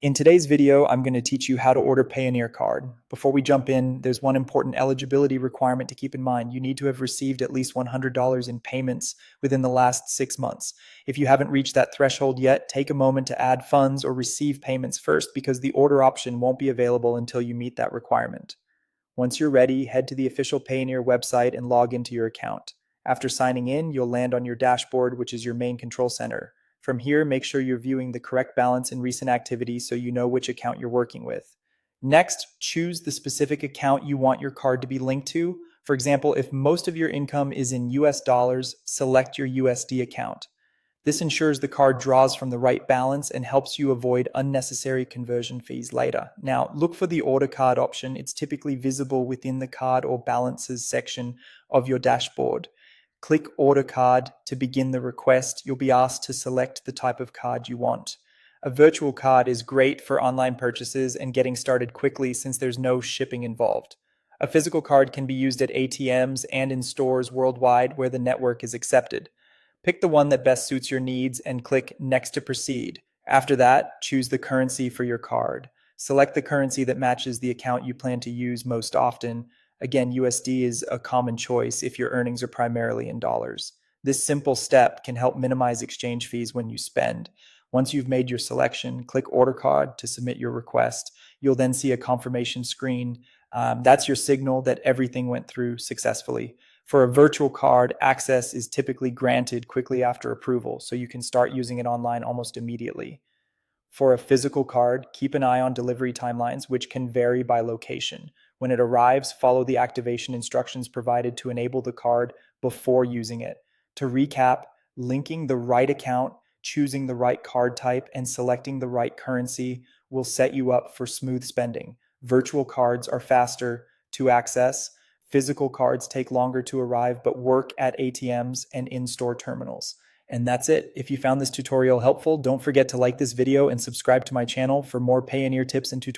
In today's video, I'm going to teach you how to order Payoneer card. Before we jump in, there's one important eligibility requirement to keep in mind. You need to have received at least $100 in payments within the last 6 months. If you haven't reached that threshold yet, take a moment to add funds or receive payments first because the order option won't be available until you meet that requirement. Once you're ready, head to the official Payoneer website and log into your account. After signing in, you'll land on your dashboard, which is your main control center. From here, make sure you're viewing the correct balance in recent activity so you know which account you're working with. Next, choose the specific account you want your card to be linked to. For example, if most of your income is in US dollars, select your USD account. This ensures the card draws from the right balance and helps you avoid unnecessary conversion fees later. Now, look for the order card option. It's typically visible within the card or balances section of your dashboard. Click Order Card to begin the request. You'll be asked to select the type of card you want. A virtual card is great for online purchases and getting started quickly since there's no shipping involved. A physical card can be used at ATMs and in stores worldwide where the network is accepted. Pick the one that best suits your needs and click Next to proceed. After that, choose the currency for your card. Select the currency that matches the account you plan to use most often. Again, USD is a common choice if your earnings are primarily in dollars. This simple step can help minimize exchange fees when you spend. Once you've made your selection, click Order Card to submit your request. You'll then see a confirmation screen. That's your signal that everything went through successfully. For a virtual card, access is typically granted quickly after approval, so you can start using it online almost immediately. For a physical card, keep an eye on delivery timelines, which can vary by location. When it arrives, follow the activation instructions provided to enable the card before using it. To recap, linking the right account, choosing the right card type, and selecting the right currency will set you up for smooth spending. Virtual cards are faster to access. Physical cards take longer to arrive, but work at ATMs and in-store terminals. And that's it. If you found this tutorial helpful, don't forget to like this video and subscribe to my channel for more Payoneer tips and tutorials.